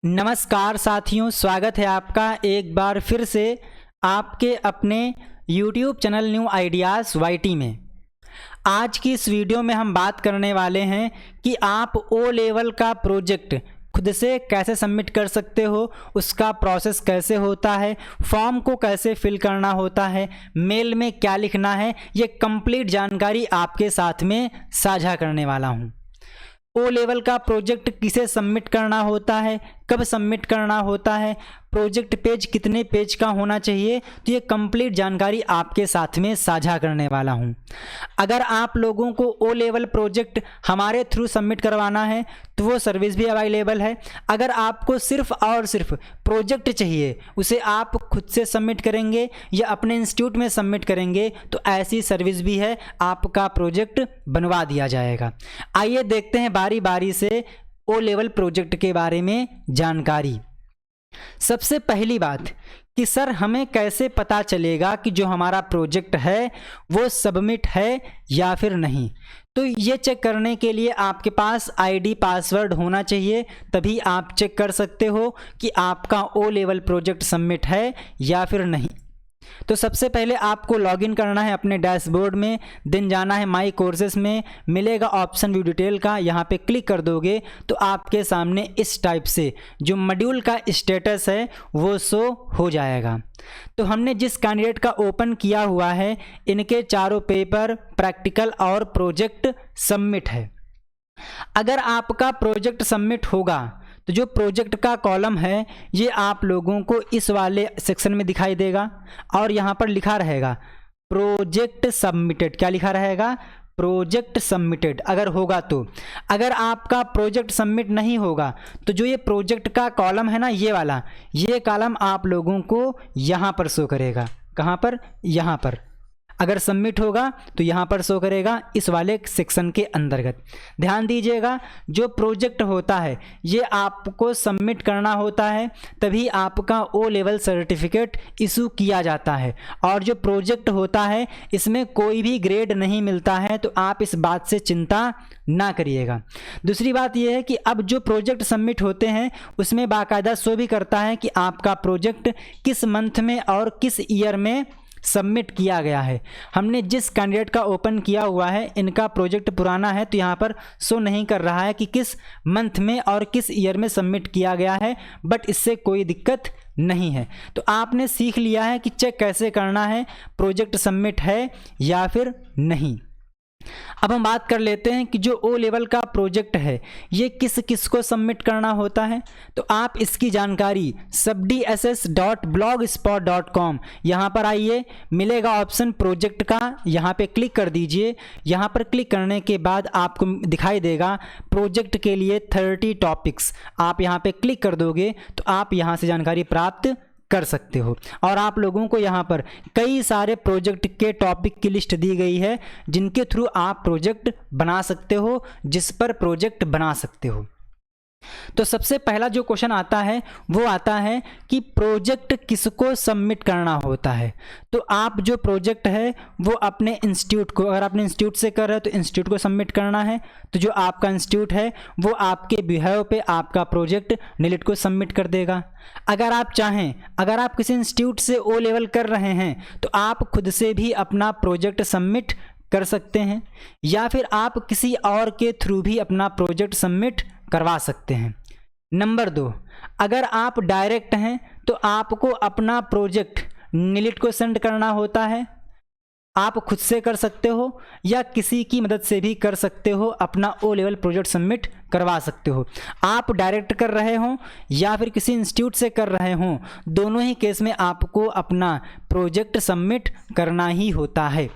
नमस्कार साथियों, स्वागत है आपका एक बार फिर से आपके अपने YouTube channel new ideas YT में। आज की इस वीडियो में हम बात करने वाले हैं कि आप ओ लेवल का प्रोजेक्ट खुद से कैसे सबमिट कर सकते हो, उसका प्रोसेस कैसे होता है, फॉर्म को कैसे फिल करना होता है, मेल में क्या लिखना है, ये कंप्लीट जानकारी आपके साथ में साझा करने वाला हूँ। ओ लेवल का प्रोजेक्ट किसे सबमिट करना होता है, कब सबमिट करना होता है, प्रोजेक्ट पेज कितने पेज का होना चाहिए, तो ये कंप्लीट जानकारी आपके साथ में साझा करने वाला हूँ। अगर आप लोगों को ओ लेवल प्रोजेक्ट हमारे थ्रू सबमिट करवाना है तो वो सर्विस भी अवेलेबल है। अगर आपको सिर्फ और सिर्फ प्रोजेक्ट चाहिए, उसे आप खुद से सबमिट करेंगे या अपने इंस्टीट्यूट में सबमिट करेंगे तो ऐसी सर्विस भी है, आपका प्रोजेक्ट बनवा दिया जाएगा। आइए देखते हैं बारी बारी से ओ लेवल प्रोजेक्ट के बारे में जानकारी। सबसे पहली बात कि सर हमें कैसे पता चलेगा कि जो हमारा प्रोजेक्ट है वो सबमिट है या फिर नहीं। तो ये चेक करने के लिए आपके पास आईडी पासवर्ड होना चाहिए, तभी आप चेक कर सकते हो कि आपका ओ लेवल प्रोजेक्ट सबमिट है या फिर नहीं। तो सबसे पहले आपको लॉगिन करना है अपने डैशबोर्ड में, देन जाना है माई कोर्सेस में, मिलेगा ऑप्शन व्यू डिटेल का, यहाँ पे क्लिक कर दोगे तो आपके सामने इस टाइप से जो मॉड्यूल का स्टेटस है वो शो हो जाएगा। तो हमने जिस कैंडिडेट का ओपन किया हुआ है इनके चारों पेपर, प्रैक्टिकल और प्रोजेक्ट सबमिट है। अगर आपका प्रोजेक्ट सबमिट होगा तो जो प्रोजेक्ट का कॉलम है ये आप लोगों को इस वाले सेक्शन में दिखाई देगा और यहाँ पर लिखा रहेगा प्रोजेक्ट सबमिटेड। क्या लिखा रहेगा? प्रोजेक्ट सबमिटेड अगर होगा तो। अगर आपका प्रोजेक्ट सबमिट नहीं होगा तो जो ये प्रोजेक्ट का कॉलम है ना, ये वाला, ये कॉलम आप लोगों को यहाँ पर शो करेगा। कहाँ पर? यहाँ पर। अगर सबमिट होगा तो यहाँ पर शो करेगा इस वाले सेक्शन के अंतर्गत। ध्यान दीजिएगा, जो प्रोजेक्ट होता है ये आपको सबमिट करना होता है तभी आपका ओ लेवल सर्टिफिकेट इशू किया जाता है। और जो प्रोजेक्ट होता है इसमें कोई भी ग्रेड नहीं मिलता है, तो आप इस बात से चिंता ना करिएगा। दूसरी बात यह है कि अब जो प्रोजेक्ट सबमिट होते हैं उसमें बाकायदा शो भी करता है कि आपका प्रोजेक्ट किस मंथ में और किस ईयर में सबमिट किया गया है। हमने जिस कैंडिडेट का ओपन किया हुआ है इनका प्रोजेक्ट पुराना है तो यहाँ पर शो नहीं कर रहा है कि किस मंथ में और किस ईयर में सबमिट किया गया है, बट इससे कोई दिक्कत नहीं है। तो आपने सीख लिया है कि चेक कैसे करना है प्रोजेक्ट सबमिट है या फिर नहीं। अब हम बात कर लेते हैं कि जो ओ लेवल का प्रोजेक्ट है ये किस किस को सबमिट करना होता है। तो आप इसकी जानकारी subdss.blogspot.com यहाँ पर आइए, मिलेगा ऑप्शन प्रोजेक्ट का, यहाँ पे क्लिक कर दीजिए। यहाँ पर क्लिक करने के बाद आपको दिखाई देगा प्रोजेक्ट के लिए 30 टॉपिक्स। आप यहाँ पे क्लिक कर दोगे तो आप यहाँ से जानकारी प्राप्त कर सकते हो। और आप लोगों को यहाँ पर कई सारे प्रोजेक्ट के टॉपिक की लिस्ट दी गई है जिनके थ्रू आप प्रोजेक्ट बना सकते हो, जिस पर प्रोजेक्ट बना सकते हो। तो सबसे पहला जो क्वेश्चन आता है वो आता है कि प्रोजेक्ट किसको सबमिट करना होता है। तो आप जो प्रोजेक्ट है वो अपने इंस्टीट्यूट को, अगर अपने इंस्टीट्यूट से कर रहे हो तो इंस्टीट्यूट को सबमिट करना है। तो जो आपका इंस्टीट्यूट है वो आपके बिहेव पे आपका प्रोजेक्ट निलिट को सबमिट कर देगा। अगर आप चाहें, अगर आप किसी इंस्टीट्यूट से ओ लेवल कर रहे हैं तो आप खुद से भी अपना प्रोजेक्ट सबमिट कर सकते हैं, या फिर आप किसी और के थ्रू भी अपना प्रोजेक्ट सबमिट करवा सकते हैं। नंबर 2, अगर आप डायरेक्ट हैं तो आपको अपना प्रोजेक्ट निलिट को सेंड करना होता है। आप खुद से कर सकते हो या किसी की मदद से भी कर सकते हो, अपना ओ लेवल प्रोजेक्ट सबमिट करवा सकते हो। आप डायरेक्ट कर रहे हो या फिर किसी इंस्टीट्यूट से कर रहे हो, दोनों ही केस में आपको अपना प्रोजेक्ट सबमिट करना ही होता है।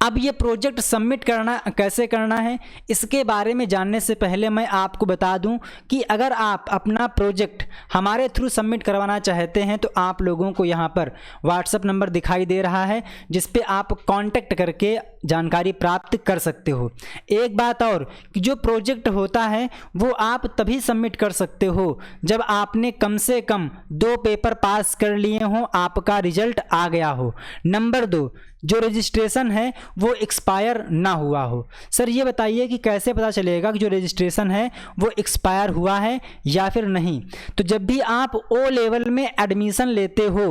अब ये प्रोजेक्ट सबमिट करना कैसे करना है इसके बारे में जानने से पहले मैं आपको बता दूं कि अगर आप अपना प्रोजेक्ट हमारे थ्रू सबमिट करवाना चाहते हैं तो आप लोगों को यहाँ पर व्हाट्सएप नंबर दिखाई दे रहा है जिस पे आप कांटेक्ट करके जानकारी प्राप्त कर सकते हो। एक बात और कि जो प्रोजेक्ट होता है वो आप तभी सबमिट कर सकते हो जब आपने कम से कम 2 पेपर पास कर लिए हों, आपका रिजल्ट आ गया हो। नंबर 2, जो रजिस्ट्रेशन है वो एक्सपायर ना हुआ हो। सर ये बताइए कि कैसे पता चलेगा कि जो रजिस्ट्रेशन है वो एक्सपायर हुआ है या फिर नहीं। तो जब भी आप ओ लेवल में एडमिशन लेते हो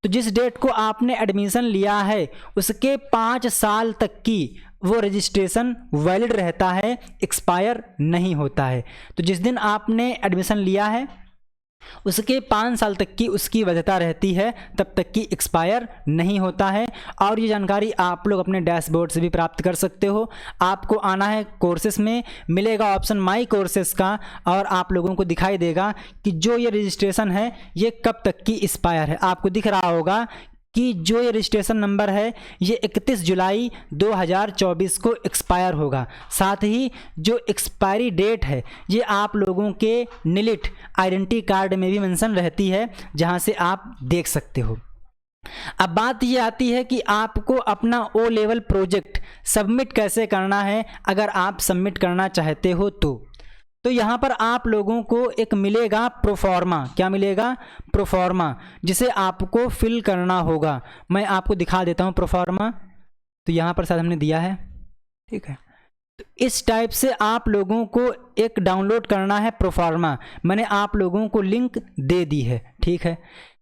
तो जिस डेट को आपने एडमिशन लिया है उसके 5 साल तक की वो रजिस्ट्रेशन वैलिड रहता है, एक्सपायर नहीं होता है। तो जिस दिन आपने एडमिशन लिया है उसके 5 साल तक की उसकी वैधता रहती है, तब तक की एक्सपायर नहीं होता है। और ये जानकारी आप लोग अपने डैशबोर्ड से भी प्राप्त कर सकते हो। आपको आना है कोर्सेस में, मिलेगा ऑप्शन माई कोर्सेस का और आप लोगों को दिखाई देगा कि जो ये रजिस्ट्रेशन है ये कब तक की एक्सपायर है। आपको दिख रहा होगा कि जो ये रजिस्ट्रेशन नंबर है ये 31 जुलाई 2024 को एक्सपायर होगा। साथ ही जो एक्सपायरी डेट है ये आप लोगों के निलिट आइडेंटिटी कार्ड में भी मेंशन रहती है, जहां से आप देख सकते हो। अब बात ये आती है कि आपको अपना ओ लेवल प्रोजेक्ट सबमिट कैसे करना है अगर आप सबमिट करना चाहते हो तो यहाँ पर आप लोगों को एक मिलेगा प्रोफॉर्मा। क्या मिलेगा? प्रोफॉर्मा, जिसे आपको फिल करना होगा। मैं आपको दिखा देता हूँ प्रोफॉर्मा। तो यहाँ पर शायद हमने दिया है, ठीक है। तो इस टाइप से आप लोगों को एक डाउनलोड करना है प्रोफॉर्मा। मैंने आप लोगों को लिंक दे दी है, ठीक है।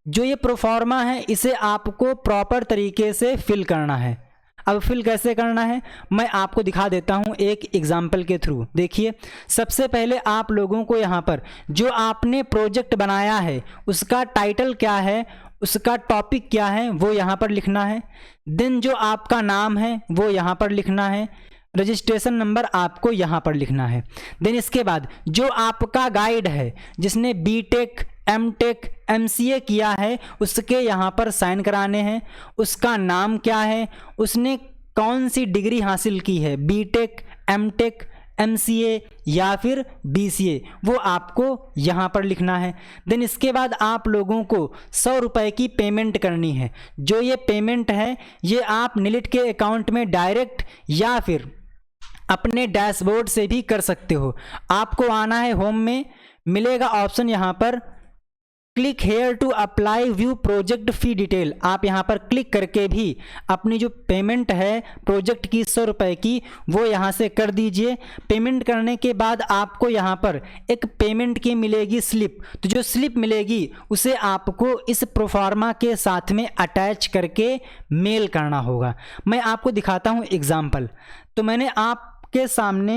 जो ये प्रोफॉर्मा है इसे आपको प्रॉपर तरीके से फिल करना है। अब फिल कैसे करना है मैं आपको दिखा देता हूं एक एग्जाम्पल के थ्रू। देखिए, सबसे पहले आप लोगों को यहाँ पर जो आपने प्रोजेक्ट बनाया है उसका टाइटल क्या है, उसका टॉपिक क्या है वो यहाँ पर लिखना है। देन जो आपका नाम है वो यहाँ पर लिखना है। रजिस्ट्रेशन नंबर आपको यहाँ पर लिखना है। देन इसके बाद जो आपका गाइड है जिसने बीटेक, एमटेक, एमसीए किया है उसके यहाँ पर साइन कराने हैं। उसका नाम क्या है, उसने कौन सी डिग्री हासिल की है, बीटेक, एमटेक, एमसीए या फिर बीसीए, वो आपको यहाँ पर लिखना है। देन इसके बाद आप लोगों को 100 रुपये की पेमेंट करनी है। जो ये पेमेंट है ये आप निलिट के अकाउंट में डायरेक्ट या फिर अपने डैशबोर्ड से भी कर सकते हो। आपको आना है होम में, मिलेगा ऑप्शन यहाँ पर click here to apply view project fee detail. आप यहाँ पर क्लिक करके भी अपनी जो पेमेंट है प्रोजेक्ट की 100 रुपये की वो यहाँ से कर दीजिए। पेमेंट करने के बाद आपको यहाँ पर एक पेमेंट की मिलेगी स्लिप। तो जो स्लिप मिलेगी उसे आपको इस प्रोफार्मा के साथ में अटैच करके मेल करना होगा। मैं आपको दिखाता हूँ एग्जाम्पल। तो मैंने आपके सामने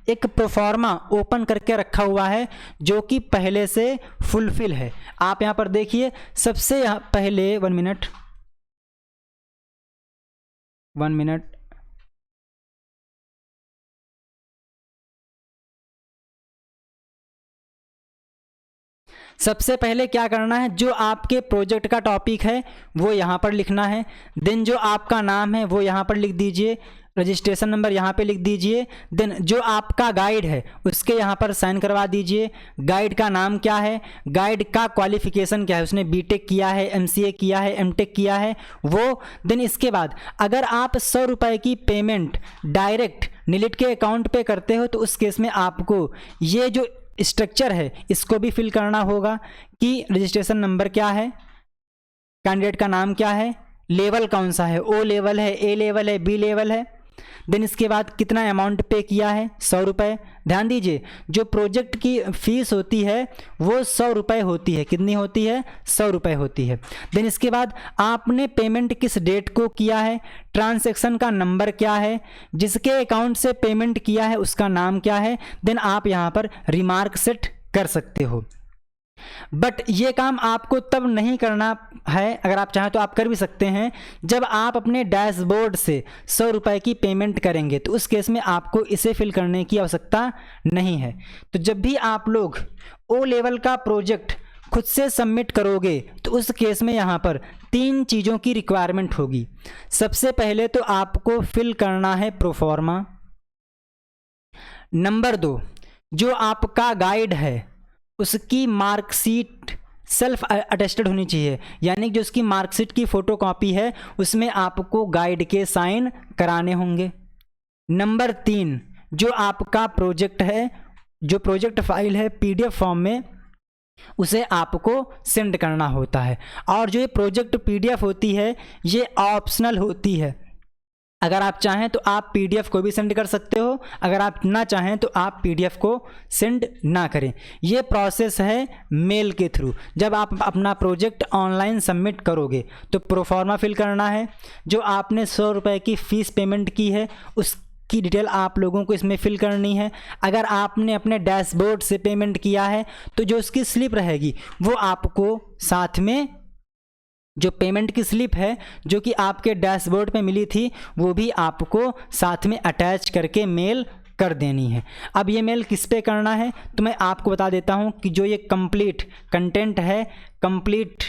एक प्रोफार्मा ओपन करके रखा हुआ है जो कि पहले से फुलफिल है। आप यहाँ पर देखिए, सबसे पहले 1 मिनट सबसे पहले क्या करना है, जो आपके प्रोजेक्ट का टॉपिक है वो यहाँ पर लिखना है। देन जो आपका नाम है वो यहाँ पर लिख दीजिए, रजिस्ट्रेशन नंबर यहाँ पे लिख दीजिए। देन जो आपका गाइड है उसके यहाँ पर साइन करवा दीजिए। गाइड का नाम क्या है, गाइड का क्वालिफिकेशन क्या है, उसने बीटेक किया है, एमसीए किया है, एमटेक किया है वो। देन इसके बाद अगर आप 100 रुपये की पेमेंट डायरेक्ट निलिट के अकाउंट पे करते हो तो उस केस में आपको ये जो स्ट्रक्चर है इसको भी फिल करना होगा कि रजिस्ट्रेशन नंबर क्या है, कैंडिडेट का नाम क्या है, लेवल कौन सा है, ओ लेवल है, ए लेवल है, बी लेवल है। देन इसके बाद कितना अमाउंट पे किया है, 100 रुपये। ध्यान दीजिए, जो प्रोजेक्ट की फ़ीस होती है वो 100 रुपये होती है। कितनी होती है? 100 रुपये होती है। देन इसके बाद आपने पेमेंट किस डेट को किया है, ट्रांसैक्शन का नंबर क्या है, जिसके अकाउंट से पेमेंट किया है उसका नाम क्या है। देन आप यहाँ पर रिमार्क सेट कर सकते हो। बट ये काम आपको तब नहीं करना है, अगर आप चाहें तो आप कर भी सकते हैं, जब आप अपने डैशबोर्ड से 100 रुपये की पेमेंट करेंगे तो उस केस में आपको इसे फिल करने की आवश्यकता नहीं है। तो जब भी आप लोग ओ लेवल का प्रोजेक्ट खुद से सबमिट करोगे तो उस केस में यहाँ पर 3 चीज़ों की रिक्वायरमेंट होगी। सबसे पहले तो आपको फिल करना है प्रोफॉर्मा। नंबर 2, जो आपका गाइड है उसकी मार्कशीट सेल्फ अटेस्टेड होनी चाहिए, यानी जो उसकी मार्कशीट की फ़ोटोकॉपी है उसमें आपको गाइड के साइन कराने होंगे। नंबर 3, जो आपका प्रोजेक्ट है, जो प्रोजेक्ट फाइल है PDF फॉर्म में, उसे आपको सेंड करना होता है। और जो ये प्रोजेक्ट PDF होती है ये ऑप्शनल होती है। अगर आप चाहें तो आप PDF को भी सेंड कर सकते हो, अगर आप ना चाहें तो आप PDF को सेंड ना करें। ये प्रोसेस है मेल के थ्रू। जब आप अपना प्रोजेक्ट ऑनलाइन सबमिट करोगे तो प्रोफॉर्मा फिल करना है, जो आपने 100 रुपये की फ़ीस पेमेंट की है उसकी डिटेल आप लोगों को इसमें फिल करनी है। अगर आपने अपने डैशबोर्ड से पेमेंट किया है तो जो उसकी स्लिप रहेगी वो आपको साथ में, जो पेमेंट की स्लिप है जो कि आपके डैशबोर्ड पे मिली थी वो भी आपको साथ में अटैच करके मेल कर देनी है। अब ये मेल किस पे करना है तो मैं आपको बता देता हूँ कि जो ये कंप्लीट कंटेंट है, कंप्लीट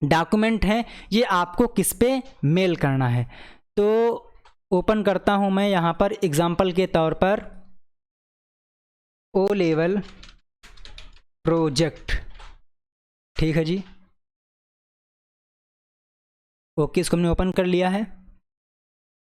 डॉक्यूमेंट है, ये आपको किस पे मेल करना है। तो ओपन करता हूँ मैं यहाँ पर एग्जाम्पल के तौर पर O लेवल प्रोजेक्ट, ठीक है जी, ओके, इसको हमने ओपन कर लिया है।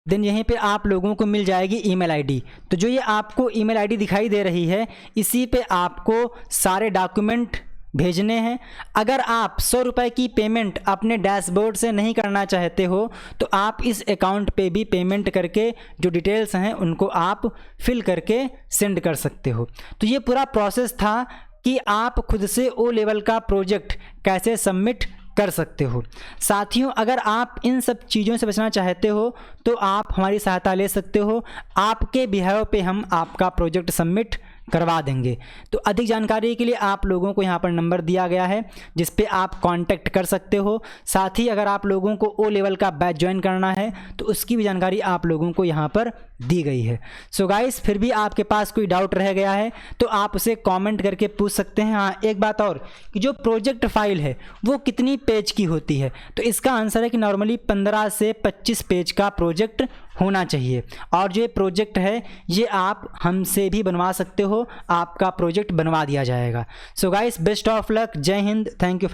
देन यहीं पे आप लोगों को मिल जाएगी ईमेल आईडी। तो जो ये आपको ईमेल आईडी दिखाई दे रही है इसी पे आपको सारे डॉक्यूमेंट भेजने हैं। अगर आप 100 रुपये की पेमेंट अपने डैशबोर्ड से नहीं करना चाहते हो तो आप इस अकाउंट पे भी पेमेंट करके जो डिटेल्स हैं उनको आप फिल करके सेंड कर सकते हो। तो ये पूरा प्रोसेस था कि आप खुद से O लेवल का प्रोजेक्ट कैसे सबमिट कर सकते हो। साथियों, अगर आप इन सब चीज़ों से बचना चाहते हो तो आप हमारी सहायता ले सकते हो। आपके बिहाव पे हम आपका प्रोजेक्ट सबमिट करवा देंगे। तो अधिक जानकारी के लिए आप लोगों को यहाँ पर नंबर दिया गया है जिस पे आप कांटेक्ट कर सकते हो। साथ ही अगर आप लोगों को O लेवल का बैच ज्वाइन करना है तो उसकी भी जानकारी आप लोगों को यहाँ पर दी गई है। सो गाइस, फिर भी आपके पास कोई डाउट रह गया है तो आप उसे कमेंट करके पूछ सकते हैं। हाँ, एक बात और कि जो प्रोजेक्ट फाइल है वो कितनी पेज की होती है, तो इसका आंसर है कि नॉर्मली 15 से 25 पेज का प्रोजेक्ट होना चाहिए। और जो ये प्रोजेक्ट है ये आप हमसे भी बनवा सकते हो, आपका प्रोजेक्ट बनवा दिया जाएगा। So guys, best of luck, जय हिंद, थैंक यू।